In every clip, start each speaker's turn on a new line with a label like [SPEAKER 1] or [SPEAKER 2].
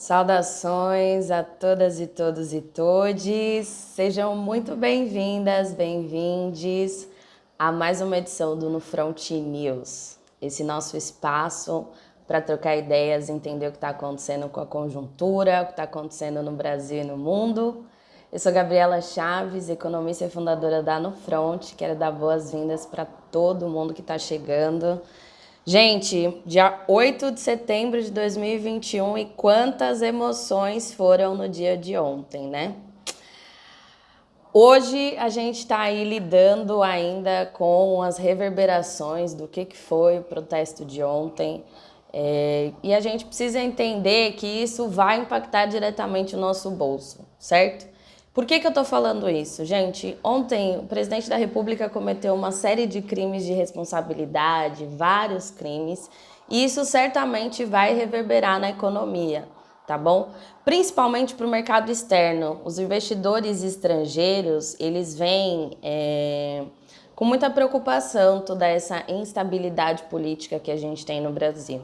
[SPEAKER 1] Saudações a todas e todos e todes, sejam muito bem-vindas, bem-vindes a mais uma edição do No Front News, esse nosso espaço para trocar ideias, entender o que está acontecendo com a conjuntura, o que está acontecendo no Brasil e no mundo. Eu sou Gabriela Chaves, economista e fundadora da No Front, quero dar boas-vindas para todo mundo que está chegando. Gente, dia 8 de setembro de 2021 e quantas emoções foram no dia de ontem, né? Hoje a gente está aí lidando ainda com as reverberações do que foi o protesto de ontem. E a gente precisa entender que isso vai impactar diretamente o nosso bolso, certo? Por que eu tô falando isso? Gente, ontem o presidente da República cometeu uma série de crimes de responsabilidade, vários crimes, e isso certamente vai reverberar na economia, tá bom? Principalmente para o mercado externo. Os investidores estrangeiros, eles vêm com muita preocupação toda essa instabilidade política que a gente tem no Brasil.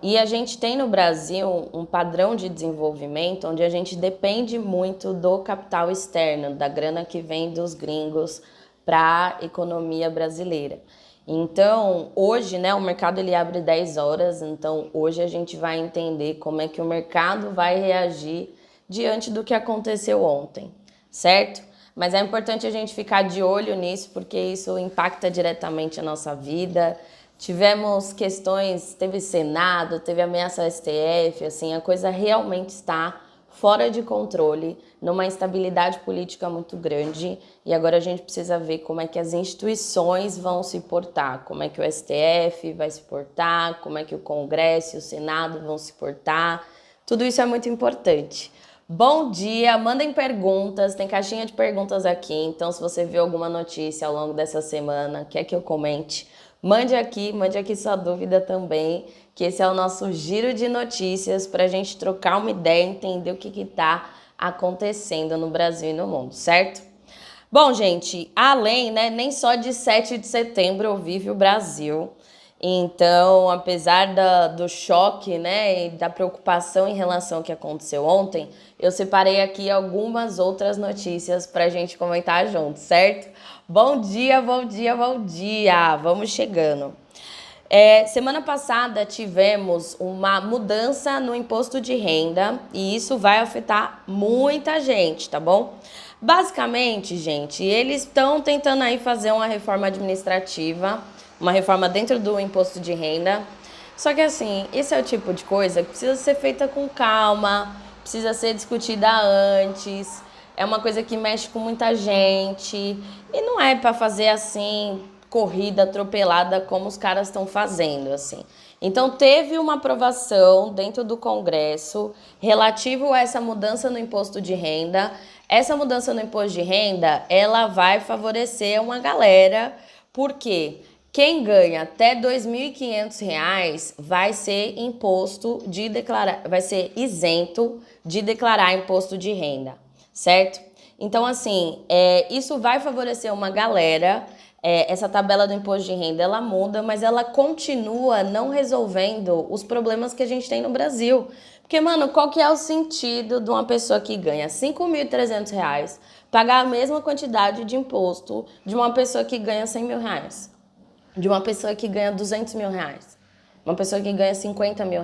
[SPEAKER 1] E a gente tem no Brasil um padrão de desenvolvimento onde a gente depende muito do capital externo, da grana que vem dos gringos para a economia brasileira. Então, hoje, né, o mercado ele abre 10 horas, então hoje a gente vai entender como é que o mercado vai reagir diante do que aconteceu ontem, certo? Mas é importante a gente ficar de olho nisso, porque isso impacta diretamente a nossa vida. Tivemos questões, teve Senado, teve ameaça ao STF, assim, a coisa realmente está fora de controle, numa instabilidade política muito grande, e agora a gente precisa ver como é que as instituições vão se portar, como é que o STF vai se portar, como é que o Congresso e o Senado vão se portar, tudo isso é muito importante. Bom dia, mandem perguntas, tem caixinha de perguntas aqui, então se você viu alguma notícia ao longo dessa semana, quer que eu comente, mande aqui sua dúvida também, que esse é o nosso giro de notícias para a gente trocar uma ideia, entender o que está acontecendo no Brasil e no mundo, certo? Bom, gente, além, né, nem só de 7 de setembro vive o Brasil. Então, apesar do choque, né, e da preocupação em relação ao que aconteceu ontem, eu separei aqui algumas outras notícias para a gente comentar junto, certo? Bom dia, bom dia, bom dia! Vamos chegando. Semana passada tivemos uma mudança no imposto de renda e isso vai afetar muita gente, tá bom? Basicamente, gente, eles estão tentando aí fazer uma reforma administrativa, uma reforma dentro do imposto de renda. Só que assim, esse é o tipo de coisa que precisa ser feita com calma, precisa ser discutida antes. É uma coisa que mexe com muita gente e não é para fazer assim corrida atropelada como os caras estão fazendo, assim. Então teve uma aprovação dentro do Congresso relativo a essa mudança no imposto de renda. Essa mudança no imposto de renda, ela vai favorecer uma galera, porque quem ganha até R$ 2.500 vai ser vai ser isento de declarar imposto de renda, certo? Então, assim, isso vai favorecer uma galera. Essa tabela do imposto de renda, ela muda, mas ela continua não resolvendo os problemas que a gente tem no Brasil. Porque, mano, qual que é o sentido de uma pessoa que ganha R$ 5.300 pagar a mesma quantidade de imposto de uma pessoa que ganha R$ 100 mil? De uma pessoa que ganha R$ 200 mil? Uma pessoa que ganha R$ 50 mil?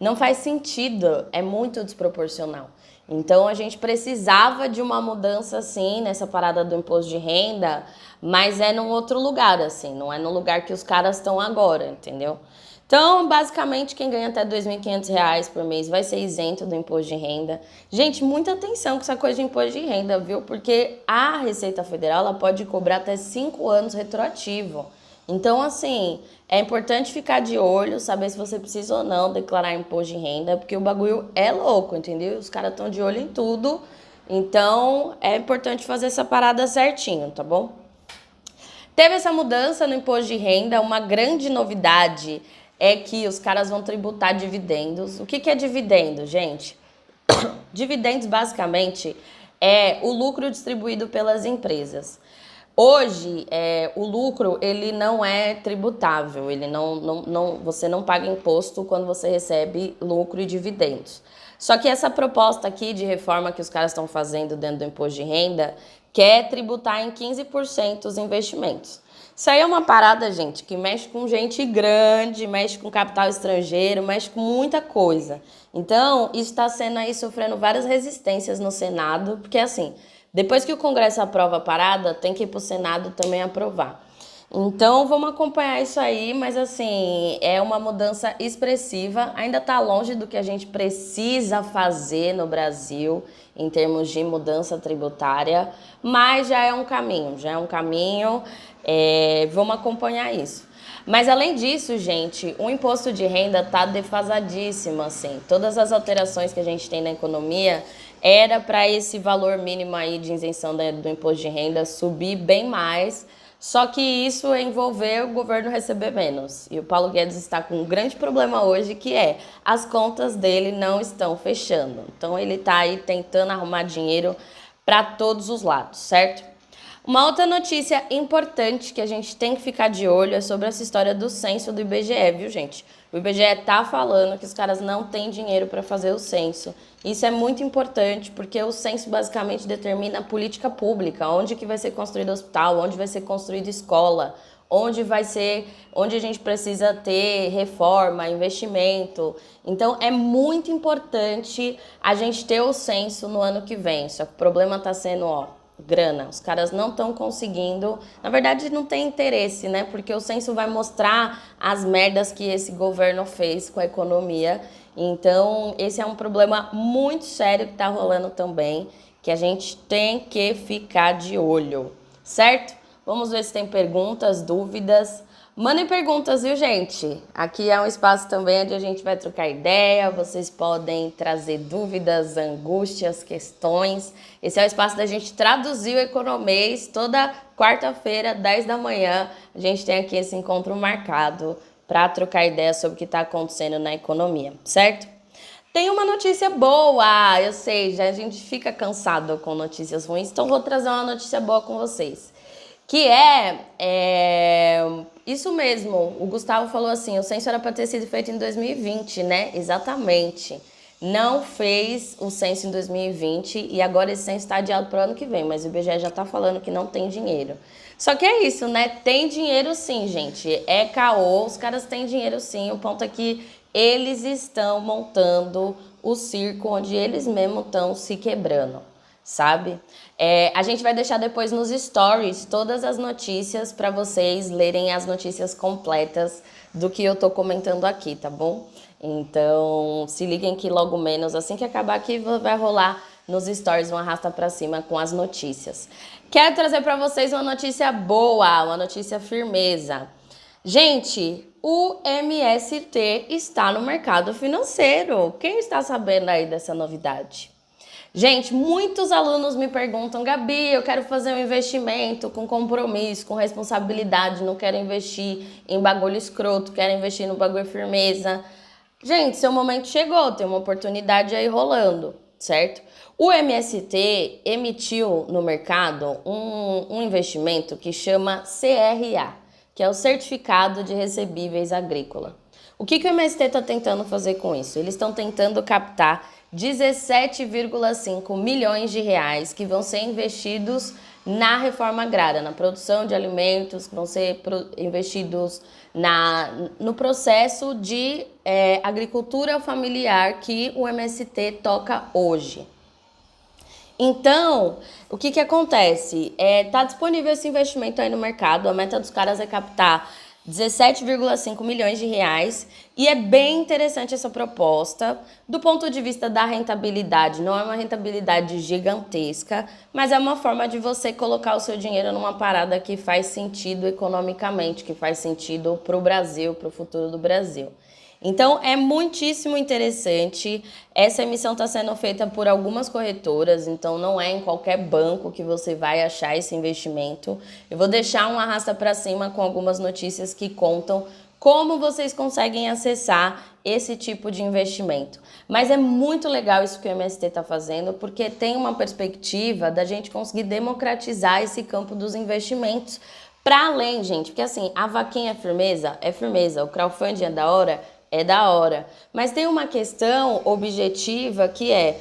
[SPEAKER 1] Não faz sentido, é muito desproporcional. Então a gente precisava de uma mudança assim nessa parada do imposto de renda, mas é num outro lugar, assim, não é no lugar que os caras estão agora, entendeu? Então, basicamente, quem ganha até R$ 2.500 por mês vai ser isento do imposto de renda. Gente, muita atenção com essa coisa de imposto de renda, viu? Porque a Receita Federal ela pode cobrar até 5 anos retroativo. Então, assim, é importante ficar de olho, saber se você precisa ou não declarar imposto de renda, porque o bagulho é louco, entendeu? Os caras estão de olho em tudo, então é importante fazer essa parada certinho, tá bom? Teve essa mudança no imposto de renda, uma grande novidade é que os caras vão tributar dividendos. O que é dividendo, gente? Dividendos, basicamente, é o lucro distribuído pelas empresas. Hoje, o lucro ele não é tributável, ele você não paga imposto quando você recebe lucro e dividendos. Só que essa proposta aqui de reforma que os caras estão fazendo dentro do imposto de renda quer tributar em 15% os investimentos. Isso aí é uma parada, gente, que mexe com gente grande, mexe com capital estrangeiro, mexe com muita coisa. Então, isso está sendo aí sofrendo várias resistências no Senado, porque assim, depois que o Congresso aprova a parada, tem que ir para o Senado também aprovar. Então, vamos acompanhar isso aí, mas assim, é uma mudança expressiva, ainda está longe do que a gente precisa fazer no Brasil em termos de mudança tributária, mas já é um caminho, vamos acompanhar isso. Mas além disso, gente, o imposto de renda está defasadíssimo, assim, todas as alterações que a gente tem na economia era para esse valor mínimo aí de isenção do imposto de renda subir bem mais. Só que isso envolveu o governo receber menos. E o Paulo Guedes está com um grande problema hoje, que é as contas dele não estão fechando. Então ele está aí tentando arrumar dinheiro para todos os lados, certo? Uma outra notícia importante que a gente tem que ficar de olho é sobre essa história do censo do IBGE, viu, gente? O IBGE tá falando que os caras não têm dinheiro para fazer o censo. Isso é muito importante porque o censo basicamente determina a política pública, onde que vai ser construído hospital, onde vai ser construída escola, onde a gente precisa ter reforma, investimento. Então é muito importante a gente ter o censo no ano que vem. Só que o problema está sendo, grana. Os caras não estão conseguindo, na verdade não tem interesse, né? Porque o censo vai mostrar as merdas que esse governo fez com a economia. Então, esse é um problema muito sério que tá rolando também, que a gente tem que ficar de olho, certo? Vamos ver se tem perguntas, dúvidas. Mandem perguntas, viu, gente? Aqui é um espaço também onde a gente vai trocar ideia, vocês podem trazer dúvidas, angústias, questões. Esse é o espaço da gente traduzir o Economês. Toda quarta-feira, 10 da manhã, a gente tem aqui esse encontro marcado para trocar ideia sobre o que está acontecendo na economia, certo? Tem uma notícia boa, eu sei, já a gente fica cansado com notícias ruins, então vou trazer uma notícia boa com vocês. Que isso mesmo, o Gustavo falou assim, o censo era para ter sido feito em 2020, né? Exatamente. Não fez o censo em 2020 e agora esse censo está adiado para o ano que vem, mas o IBGE já está falando que não tem dinheiro. Só que é isso, né? Tem dinheiro sim, gente. É caô, os caras têm dinheiro sim. O ponto é que eles estão montando o circo onde eles mesmos estão se quebrando, sabe? A gente vai deixar depois nos stories todas as notícias para vocês lerem as notícias completas do que eu tô comentando aqui, tá bom? Então, se liguem que logo menos, assim que acabar aqui, vai rolar nos stories um arrasta pra cima com as notícias. Quero trazer para vocês uma notícia boa, uma notícia firmeza. Gente, o MST está no mercado financeiro. Quem está sabendo aí dessa novidade? Gente, muitos alunos me perguntam, Gabi, eu quero fazer um investimento com compromisso, com responsabilidade, não quero investir em bagulho escroto, quero investir no bagulho firmeza. Gente, seu momento chegou, tem uma oportunidade aí rolando, certo? O MST emitiu no mercado um investimento que chama CRA, que é o Certificado de Recebíveis Agrícola. O que o MST está tentando fazer com isso? Eles estão tentando captar 17,5 milhões de reais que vão ser investidos na reforma agrária, na produção de alimentos, que vão ser investidos no processo de agricultura familiar que o MST toca hoje. Então, o que acontece? Tá disponível esse investimento aí no mercado, a meta dos caras é captar 17,5 milhões de reais e é bem interessante essa proposta do ponto de vista da rentabilidade. Não é uma rentabilidade gigantesca, mas é uma forma de você colocar o seu dinheiro numa parada que faz sentido economicamente, que faz sentido para o Brasil, para o futuro do Brasil. Então, é muitíssimo interessante. Essa emissão está sendo feita por algumas corretoras, então não é em qualquer banco que você vai achar esse investimento. Eu vou deixar um arrasta para cima com algumas notícias que contam como vocês conseguem acessar esse tipo de investimento. Mas é muito legal isso que o MST está fazendo, porque tem uma perspectiva da gente conseguir democratizar esse campo dos investimentos para além, gente, porque assim, a vaquinha é firmeza, o crowdfunding é da hora, é da hora. Mas tem uma questão objetiva que é: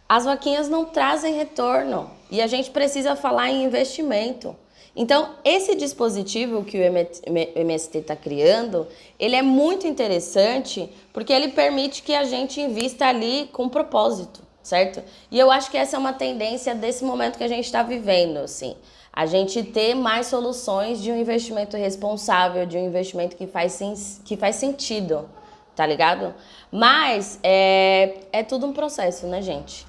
[SPEAKER 1] as vaquinhas não trazem retorno e a gente precisa falar em investimento. Então, esse dispositivo que o MST está criando, ele é muito interessante porque ele permite que a gente invista ali com propósito, certo? E eu acho que essa é uma tendência desse momento que a gente está vivendo, assim. A gente ter mais soluções de um investimento responsável, de um investimento que faz sentido, tá ligado? Mas é tudo um processo, né, gente?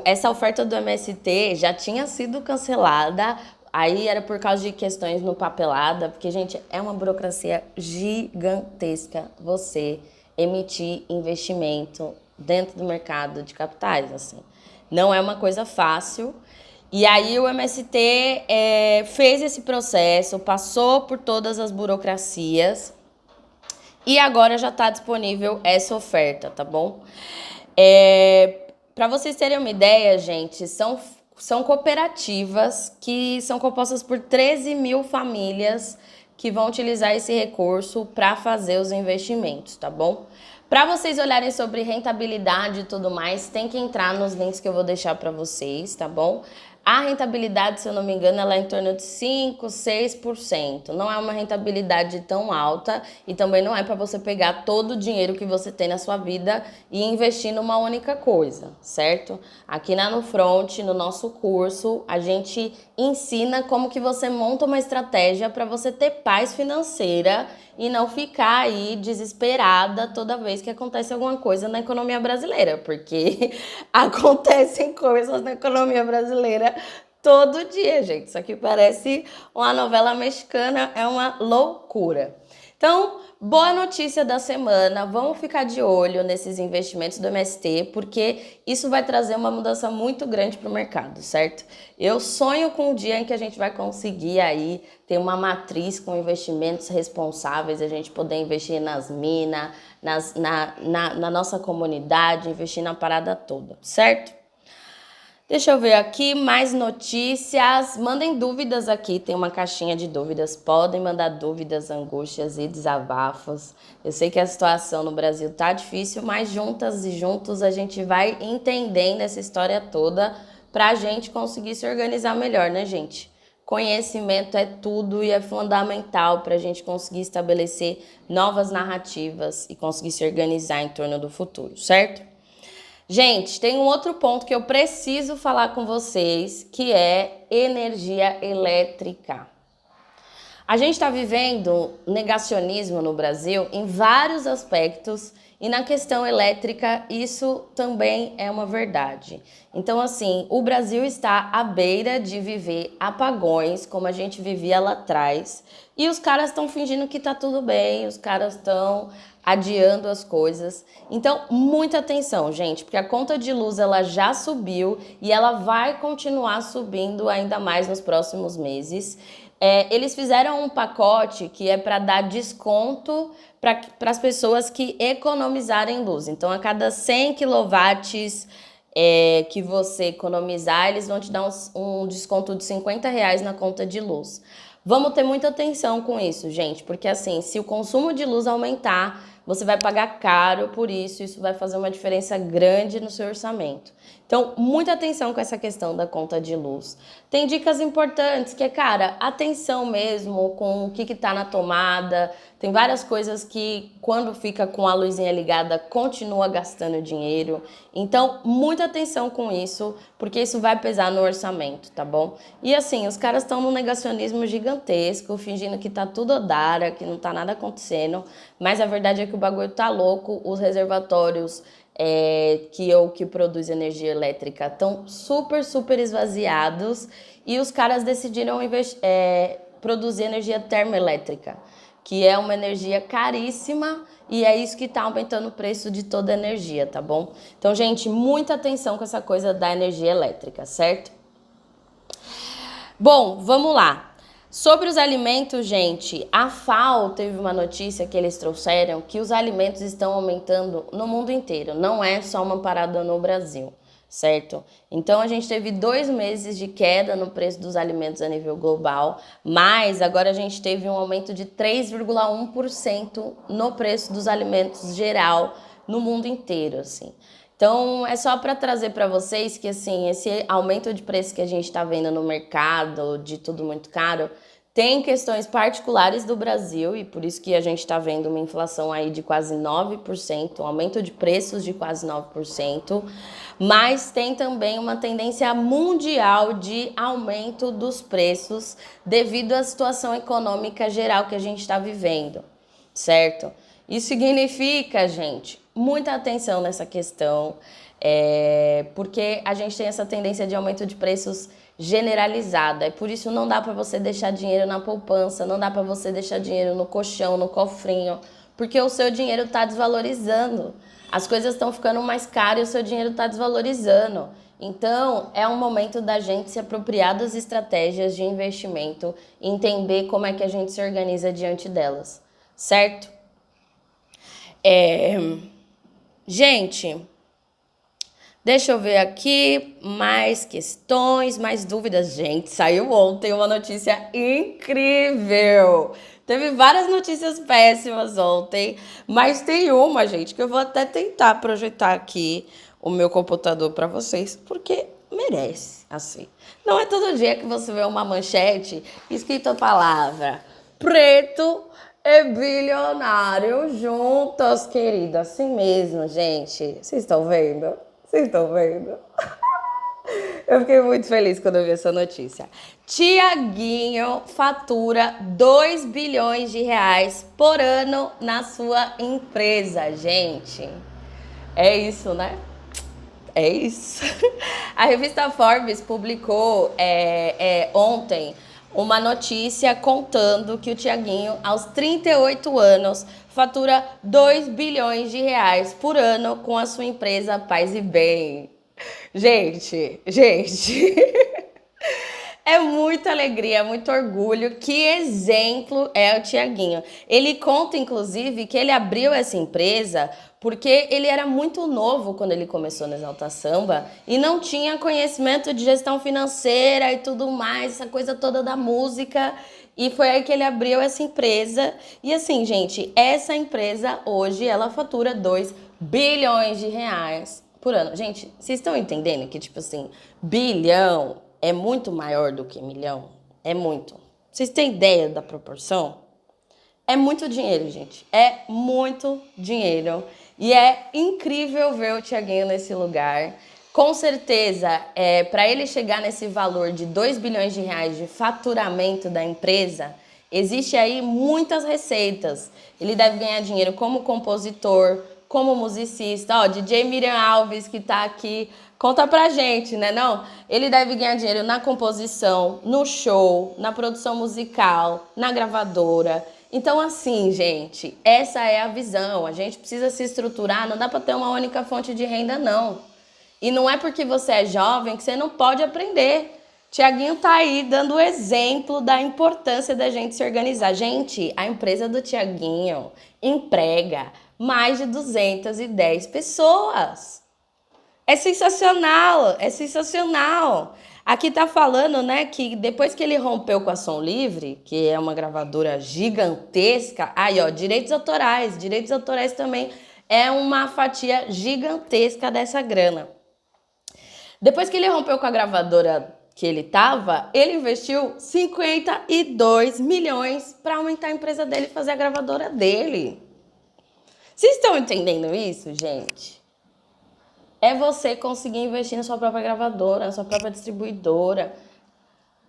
[SPEAKER 1] Essa oferta do MST já tinha sido cancelada, aí era por causa de questões no papelada, porque, gente, é uma burocracia gigantesca você emitir investimento dentro do mercado de capitais, assim. Não é uma coisa fácil. E aí o MST fez esse processo, passou por todas as burocracias e agora já está disponível essa oferta, tá bom? Para vocês terem uma ideia, gente, são cooperativas que são compostas por 13 mil famílias que vão utilizar esse recurso para fazer os investimentos, tá bom? Para vocês olharem sobre rentabilidade e tudo mais, tem que entrar nos links que eu vou deixar para vocês, tá bom? A rentabilidade, se eu não me engano, ela é em torno de 5, 6%. Não é uma rentabilidade tão alta e também não é para você pegar todo o dinheiro que você tem na sua vida e investir numa única coisa, certo? Aqui na Nufront, no nosso curso, a gente ensina como que você monta uma estratégia para você ter paz financeira e não ficar aí desesperada toda vez que acontece alguma coisa na economia brasileira, porque acontecem coisas na economia brasileira todo dia, gente. Isso aqui parece uma novela mexicana, é uma loucura. Então, boa notícia da semana, vamos ficar de olho nesses investimentos do MST, porque isso vai trazer uma mudança muito grande para o mercado, certo? Eu sonho com o dia em que a gente vai conseguir aí ter uma matriz com investimentos responsáveis, a gente poder investir nas minas, na nossa comunidade, investir na parada toda, certo? Deixa eu ver aqui mais notícias. Mandem dúvidas aqui, tem uma caixinha de dúvidas. Podem mandar dúvidas, angústias e desabafos. Eu sei que a situação no Brasil tá difícil, mas juntas e juntos a gente vai entendendo essa história toda pra gente conseguir se organizar melhor, né, gente? Conhecimento é tudo e é fundamental pra gente conseguir estabelecer novas narrativas e conseguir se organizar em torno do futuro, certo? Gente, tem um outro ponto que eu preciso falar com vocês, que é energia elétrica. A gente está vivendo negacionismo no Brasil em vários aspectos e na questão elétrica isso também é uma verdade. Então, assim, o Brasil está à beira de viver apagões, como a gente vivia lá atrás, e os caras estão fingindo que tá tudo bem, os caras estão adiando as coisas. Então, muita atenção, gente, porque a conta de luz ela já subiu e ela vai continuar subindo ainda mais nos próximos meses. Eles fizeram um pacote que é para dar desconto para as pessoas que economizarem luz. Então, a cada 100 quilowatts que você economizar, eles vão te dar um desconto de R$ 50 na conta de luz. Vamos ter muita atenção com isso, gente, porque assim, se o consumo de luz aumentar, você vai pagar caro por isso, isso vai fazer uma diferença grande no seu orçamento. Então, muita atenção com essa questão da conta de luz. Tem dicas importantes, que é, cara, atenção mesmo com o que tá na tomada. Tem várias coisas que, quando fica com a luzinha ligada, continua gastando dinheiro. Então, muita atenção com isso, porque isso vai pesar no orçamento, tá bom? E assim, os caras estão num negacionismo gigantesco, fingindo que tá tudo odara, que não tá nada acontecendo. Mas a verdade é que o bagulho tá louco, os reservatórios que produz energia elétrica estão super esvaziados e os caras decidiram produzir energia termoelétrica, que é uma energia caríssima e é isso que está aumentando o preço de toda a energia, tá bom? Então, gente, muita atenção com essa coisa da energia elétrica, certo? Bom, vamos lá. Sobre os alimentos, gente, a FAO teve uma notícia que eles trouxeram que os alimentos estão aumentando no mundo inteiro, não é só uma parada no Brasil, certo? Então a gente teve 2 meses de queda no preço dos alimentos a nível global, mas agora a gente teve um aumento de 3,1% no preço dos alimentos geral no mundo inteiro, assim. Então é só para trazer para vocês que assim, esse aumento de preço que a gente está vendo no mercado, de tudo muito caro, tem questões particulares do Brasil e por isso que a gente está vendo uma inflação aí de quase 9%, um aumento de preços de quase 9%, mas tem também uma tendência mundial de aumento dos preços devido à situação econômica geral que a gente está vivendo, certo? Isso significa, gente, muita atenção nessa questão, porque a gente tem essa tendência de aumento de preços generalizada. E por isso não dá para você deixar dinheiro na poupança, não dá para você deixar dinheiro no colchão, no cofrinho, porque o seu dinheiro está desvalorizando. As coisas estão ficando mais caras e o seu dinheiro está desvalorizando. Então, é um momento da gente se apropriar das estratégias de investimento e entender como é que a gente se organiza diante delas, certo? Gente, deixa eu ver aqui mais questões, mais dúvidas. Gente, saiu ontem uma notícia incrível. Teve várias notícias péssimas ontem, mas tem uma, gente, que eu vou até tentar projetar aqui o meu computador para vocês, porque merece, assim. Não é todo dia que você vê uma manchete escrita a palavra preto e bilionário juntos, querida. Assim mesmo, gente. Vocês estão vendo? Vocês estão vendo? Eu fiquei muito feliz quando eu vi essa notícia. Tiaguinho fatura 2 bilhões de reais por ano na sua empresa, gente. É isso, né? É isso. A revista Forbes publicou ontem uma notícia contando que o Tiaguinho, aos 38 anos, fatura 2 bilhões de reais por ano com a sua empresa Paz e Bem. Gente, é muita alegria, muito orgulho. Que exemplo é o Tiaguinho. Ele conta, inclusive, que ele abriu essa empresa porque ele era muito novo quando ele começou no Exalta Samba e não tinha conhecimento de gestão financeira e tudo mais, essa coisa toda da música. E foi aí que ele abriu essa empresa. E assim, gente, essa empresa hoje, ela fatura 2 bilhões de reais por ano. Gente, vocês estão entendendo que, tipo assim, bilhão é muito maior do que milhão? É muito. Vocês têm ideia da proporção? É muito dinheiro, gente. É muito dinheiro. E é incrível ver o Tiaguinho nesse lugar. Com certeza, para ele chegar nesse valor de 2 bilhões de reais de faturamento da empresa, existe aí muitas receitas. Ele deve ganhar dinheiro como compositor, como musicista. Ó, DJ Miriam Alves, que tá aqui, conta pra gente, né não? Ele deve ganhar dinheiro na composição, no show, na produção musical, na gravadora. Então, assim, gente, essa é a visão. A gente precisa se estruturar, não dá para ter uma única fonte de renda, não. E não é porque você é jovem que você não pode aprender. Tiaguinho tá aí dando o exemplo da importância da gente se organizar. Gente, a empresa do Tiaguinho emprega mais de 210 pessoas. É sensacional, é sensacional. Aqui tá falando, né, que depois que ele rompeu com a Som Livre, que é uma gravadora gigantesca, aí ó, direitos autorais também é uma fatia gigantesca dessa grana. Depois que ele rompeu com a gravadora que ele tava, ele investiu 52 milhões para aumentar a empresa dele e fazer a gravadora dele. Vocês estão entendendo isso, gente? É você conseguir investir na sua própria gravadora, na sua própria distribuidora.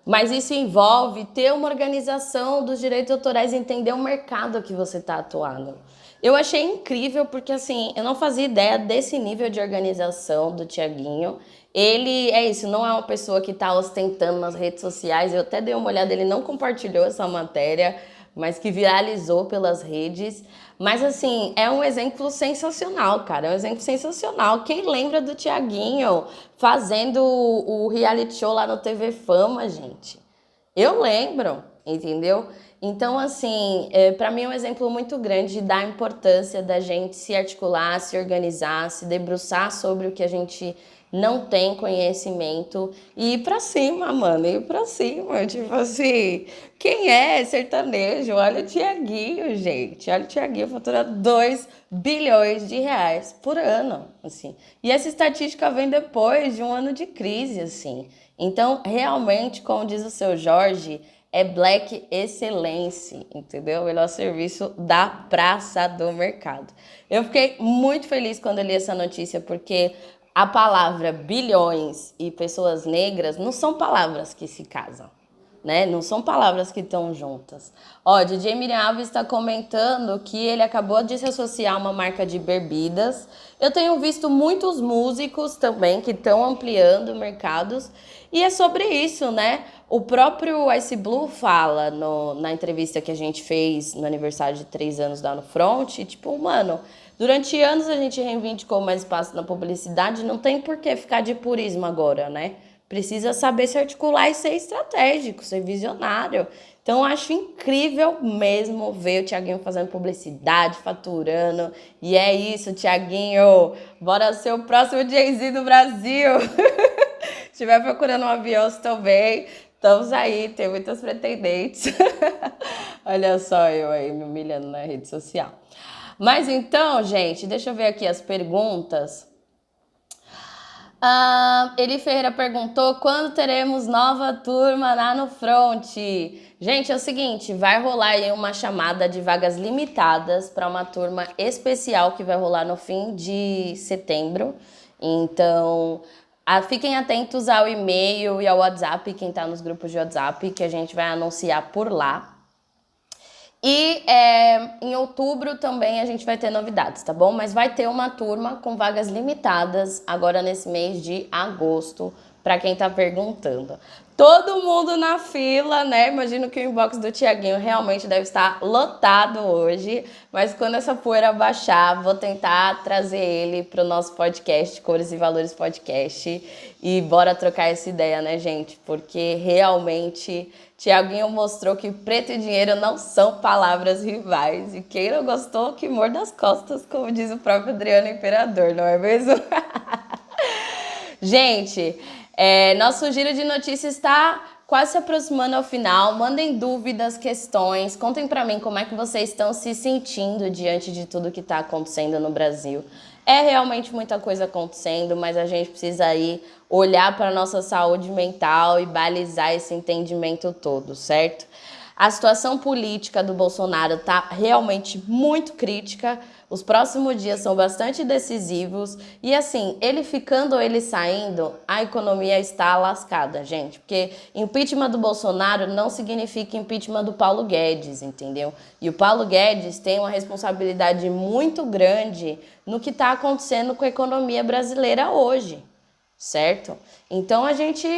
[SPEAKER 1] Mas isso envolve ter uma organização dos direitos autorais e entender o mercado que você está atuando. Eu achei incrível porque, assim, eu não fazia ideia desse nível de organização do Tiaguinho. Ele, é isso, não é uma pessoa que está ostentando nas redes sociais. Eu até dei uma olhada, ele não compartilhou essa matéria, mas que viralizou pelas redes. Mas, assim, é um exemplo sensacional, cara. É um exemplo sensacional. Quem lembra do Tiaguinho fazendo o reality show lá no TV Fama, gente? Eu lembro, entendeu? Então, assim, para mim é um exemplo muito grande da importância da gente se articular, se organizar, se debruçar sobre o que a gente não tem conhecimento e ir pra cima, mano, ir pra cima. Tipo assim, quem é sertanejo? Olha o Thiaguinho, gente. Olha o Thiaguinho faturando 2 bilhões de reais por ano, assim. E essa estatística vem depois de um ano de crise, assim. Então, realmente, como diz o seu Jorge, é Black Excellence, entendeu? O melhor serviço da praça do mercado. Eu fiquei muito feliz quando eu li essa notícia, porque a palavra bilhões e pessoas negras não são palavras que se casam, né? Não são palavras que estão juntas. Ó, DJ Miriam Alves está comentando que ele acabou de se associar a uma marca de bebidas. Eu tenho visto muitos músicos também que estão ampliando mercados. E é sobre isso, né? O próprio Ice Blue fala na entrevista que a gente fez no aniversário de 3 anos da No Front, tipo, mano, durante anos a gente reivindicou mais espaço na publicidade, não tem por que ficar de purismo agora, né? Precisa saber se articular e ser estratégico, ser visionário. Então, eu acho incrível mesmo ver o Thiaguinho fazendo publicidade, faturando. E é isso, Thiaguinho. Bora ser o próximo Jay-Z do Brasil. Se estiver procurando um avião também, estamos aí, tem muitas pretendentes. Olha só eu aí me humilhando na rede social. Mas então, gente, deixa eu ver aqui as perguntas. Eli Ferreira perguntou quando teremos nova turma lá no Front. Gente, é o seguinte, vai rolar aí uma chamada de vagas limitadas para uma turma especial que vai rolar no fim de setembro. Então, fiquem atentos ao e-mail e ao WhatsApp, quem está nos grupos de WhatsApp, que a gente vai anunciar por lá. E em outubro também a gente vai ter novidades, tá bom? Mas vai ter uma turma com vagas limitadas agora nesse mês de agosto, para quem tá perguntando. Todo mundo na fila, né? Imagino que o inbox do Thiaguinho realmente deve estar lotado hoje, mas quando essa poeira baixar, vou tentar trazer ele pro nosso podcast, Cores e Valores Podcast, e bora trocar essa ideia, né, gente? Porque realmente Thiaguinho mostrou que preto e dinheiro não são palavras rivais. E quem não gostou, que morda as costas, como diz o próprio Adriano Imperador, não é mesmo? Gente, nosso giro de notícias está quase se aproximando ao final. Mandem dúvidas, questões, contem pra mim como é que vocês estão se sentindo diante de tudo que está acontecendo no Brasil. É realmente muita coisa acontecendo, mas a gente precisa aí olhar para a nossa saúde mental e balizar esse entendimento todo, certo? A situação política do Bolsonaro tá realmente muito crítica. Os próximos dias são bastante decisivos. E assim, ele ficando ou ele saindo, a economia está lascada, gente. Porque impeachment do Bolsonaro não significa impeachment do Paulo Guedes, entendeu? E o Paulo Guedes tem uma responsabilidade muito grande no que está acontecendo com a economia brasileira hoje, certo? Então a gente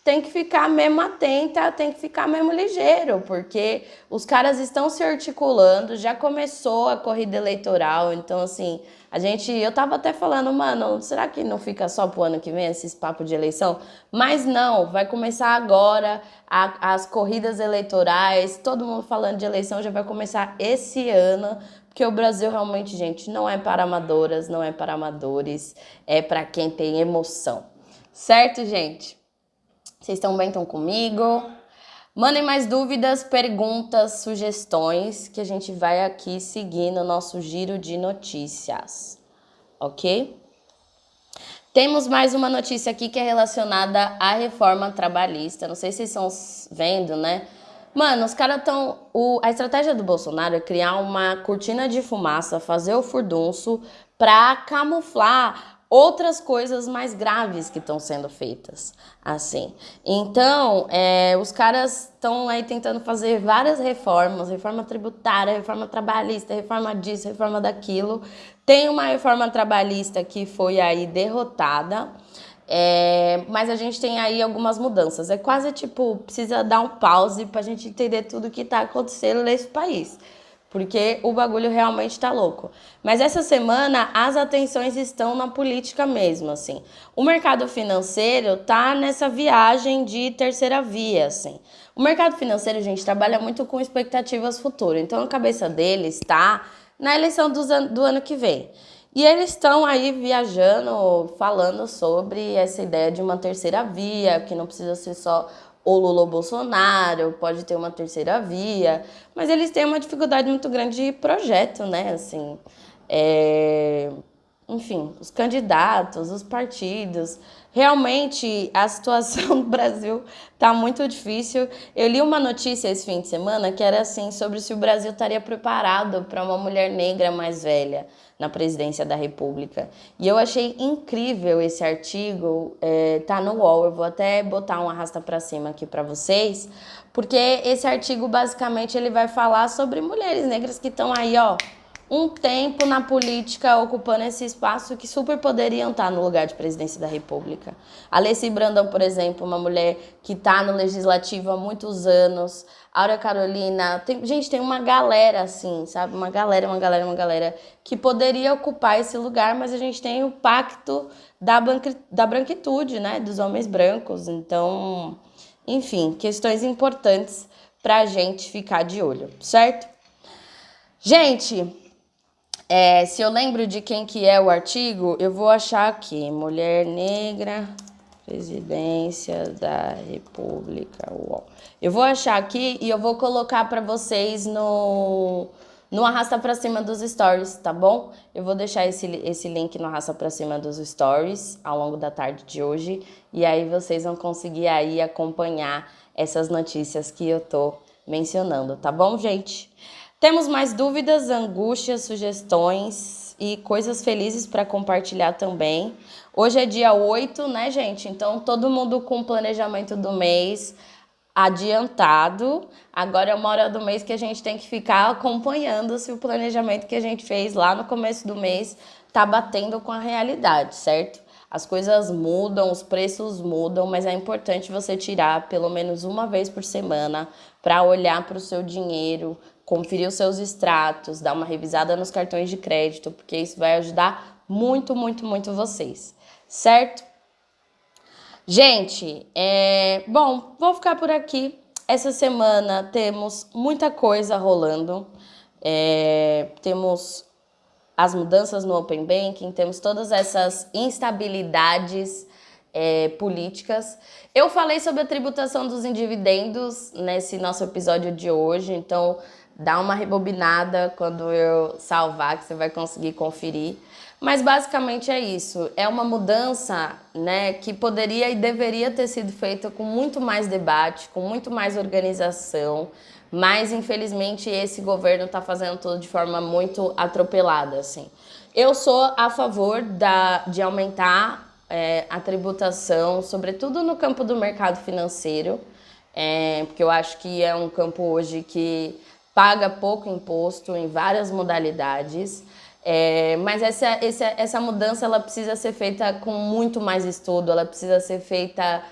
[SPEAKER 1] tem que ficar mesmo atenta, tem que ficar mesmo ligeiro, porque os caras estão se articulando, já começou a corrida eleitoral, então assim, eu tava até falando, mano, será que não fica só pro ano que vem esses papos de eleição? Mas não, vai começar agora as corridas eleitorais, todo mundo falando de eleição já vai começar esse ano, porque o Brasil realmente, gente, não é para amadoras, não é para amadores, é para quem tem emoção. Certo, gente? Vocês estão bem? Estão comigo? Mandem mais dúvidas, perguntas, sugestões, que a gente vai aqui seguir no nosso giro de notícias, ok? Temos mais uma notícia aqui que é relacionada à reforma trabalhista. Não sei se vocês estão vendo, né? Mano, os caras estão... A estratégia do Bolsonaro é criar uma cortina de fumaça, fazer o furdunço para camuflar outras coisas mais graves que estão sendo feitas, assim. Então, os caras estão aí tentando fazer várias reformas, reforma tributária, reforma trabalhista, reforma disso, reforma daquilo. Tem uma reforma trabalhista que foi aí derrotada, mas a gente tem aí algumas mudanças. É quase tipo, precisa dar um pause pra gente entender tudo que tá acontecendo nesse país. porque o bagulho realmente tá louco. Mas essa semana as atenções estão na política mesmo, assim. O mercado financeiro tá nessa viagem de terceira via, assim. O mercado financeiro, gente, trabalha muito com expectativas futuras. Então a cabeça deles tá na eleição do ano que vem. E eles estão aí viajando, falando sobre essa ideia de uma terceira via, que não precisa ser só o Lula ou Bolsonaro, pode ter uma terceira via, mas eles têm uma dificuldade muito grande de projeto, né? Assim, enfim, os candidatos, os partidos. Realmente a situação do Brasil tá muito difícil. Eu li uma notícia esse fim de semana que era assim sobre se o Brasil estaria preparado para uma mulher negra mais velha na presidência da República. E eu achei incrível esse artigo, tá no UOL, eu vou até botar um arrasta para cima aqui para vocês, porque esse artigo basicamente ele vai falar sobre mulheres negras que estão aí, ó, um tempo na política ocupando esse espaço que super poderiam estar no lugar de presidência da República. A Alessi Brandão, por exemplo, uma mulher que está no Legislativo há muitos anos. Áurea Carolina. Gente, tem uma galera assim, sabe? Uma galera que poderia ocupar esse lugar, mas a gente tem o pacto da branquitude, né? Dos homens brancos. Então, enfim, questões importantes para a gente ficar de olho, certo? Gente, se eu lembro de quem que é o artigo, eu vou achar aqui. Mulher negra, presidência da República. Uau. Eu vou achar aqui e eu vou colocar para vocês no Arrasta Pra Cima dos Stories, tá bom? Eu vou deixar esse link no Arrasta Pra Cima dos Stories ao longo da tarde de hoje. E aí vocês vão conseguir aí acompanhar essas notícias que eu tô mencionando, tá bom, gente? Temos mais dúvidas, angústias, sugestões e coisas felizes para compartilhar também. Hoje é dia 8, né, gente? Então, todo mundo com o planejamento do mês adiantado. Agora é uma hora do mês que a gente tem que ficar acompanhando se o planejamento que a gente fez lá no começo do mês tá batendo com a realidade, certo? As coisas mudam, os preços mudam, mas é importante você tirar pelo menos uma vez por semana para olhar para o seu dinheiro, conferir os seus extratos, dar uma revisada nos cartões de crédito, porque isso vai ajudar muito, muito, muito vocês, certo? Gente, bom, vou ficar por aqui. Essa semana temos muita coisa rolando. Temos as mudanças no Open Banking, temos todas essas instabilidades políticas. Eu falei sobre a tributação dos dividendos nesse nosso episódio de hoje, então dá uma rebobinada quando eu salvar, que você vai conseguir conferir. Mas basicamente é isso, é uma mudança, né, que poderia e deveria ter sido feita com muito mais debate, com muito mais organização, mas infelizmente esse governo está fazendo tudo de forma muito atropelada, assim. Eu sou a favor de aumentar a tributação, sobretudo no campo do mercado financeiro, porque eu acho que é um campo hoje que paga pouco imposto em várias modalidades, mas essa mudança ela precisa ser feita com muito mais estudo, ela precisa ser feita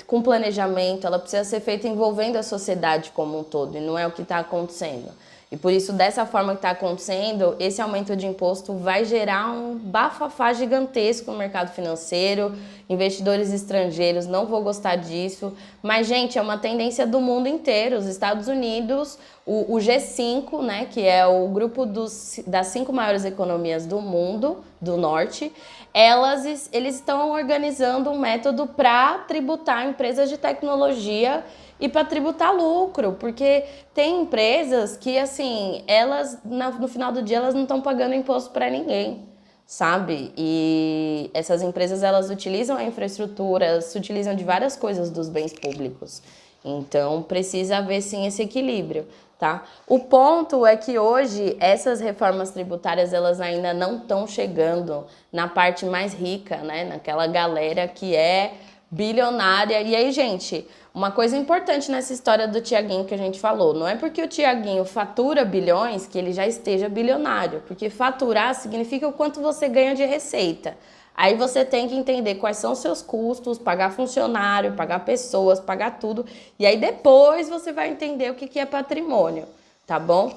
[SPEAKER 1] com planejamento, ela precisa ser feita envolvendo a sociedade como um todo, e não é o que está acontecendo. E por isso, dessa forma que está acontecendo, esse aumento de imposto vai gerar um bafafá gigantesco no mercado financeiro, investidores estrangeiros não vão gostar disso, mas, gente, é uma tendência do mundo inteiro. Os Estados Unidos, o G5, né, que é o grupo das 5 maiores economias do mundo, do norte, eles estão organizando um método para tributar empresas de tecnologia e para tributar lucro, porque tem empresas que, assim, elas, no final do dia, elas não estão pagando imposto para ninguém, sabe? E essas empresas, elas utilizam a infraestrutura, se utilizam de várias coisas dos bens públicos. Então, precisa haver, sim, esse equilíbrio, tá? O ponto é que hoje, essas reformas tributárias, elas ainda não estão chegando na parte mais rica, né? Naquela galera que é bilionária. E aí, gente, uma coisa importante nessa história do Tiaguinho que a gente falou, não é porque o Tiaguinho fatura bilhões que ele já esteja bilionário, porque faturar significa o quanto você ganha de receita. Aí você tem que entender quais são os seus custos, pagar funcionário, pagar pessoas, pagar tudo, e aí depois você vai entender o que é patrimônio, tá bom?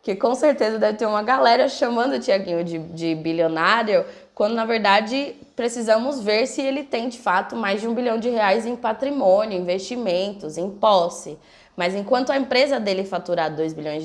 [SPEAKER 1] Que com certeza deve ter uma galera chamando o Tiaguinho de bilionário, quando na verdade precisamos ver se ele tem de fato mais de R$ 1 bilhão em patrimônio, investimentos, em posse. Mas enquanto a empresa dele faturar R$ 2 bilhões,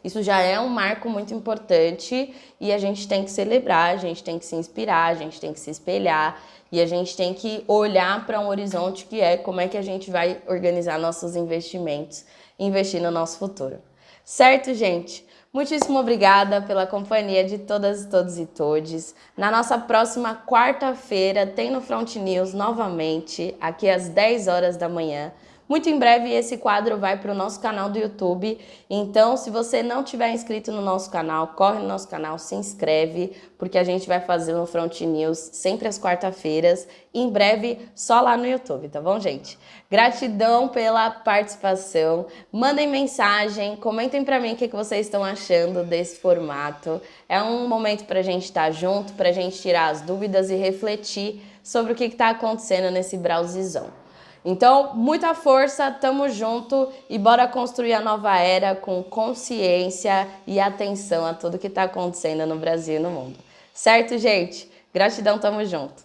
[SPEAKER 1] isso já é um marco muito importante e a gente tem que celebrar, a gente tem que se inspirar, a gente tem que se espelhar e a gente tem que olhar para um horizonte que é como é que a gente vai organizar nossos investimentos e investir no nosso futuro. Certo, gente? Muitíssimo obrigada pela companhia de todas, todos e todes. Na nossa próxima quarta-feira tem no Front News novamente, aqui às 10 horas da manhã. Muito em breve esse quadro vai para o nosso canal do YouTube, então se você não tiver inscrito no nosso canal, corre no nosso canal, se inscreve, porque a gente vai fazer no Front News sempre às quarta-feiras, em breve só lá no YouTube, tá bom, gente? Gratidão pela participação, mandem mensagem, comentem para mim o que vocês estão achando desse formato. É um momento para a gente estar junto, para a gente tirar as dúvidas e refletir sobre o que está acontecendo nesse Brasilzão. Então, muita força, tamo junto e bora construir a nova era com consciência e atenção a tudo que tá acontecendo no Brasil e no mundo. Certo, gente? Gratidão, tamo junto.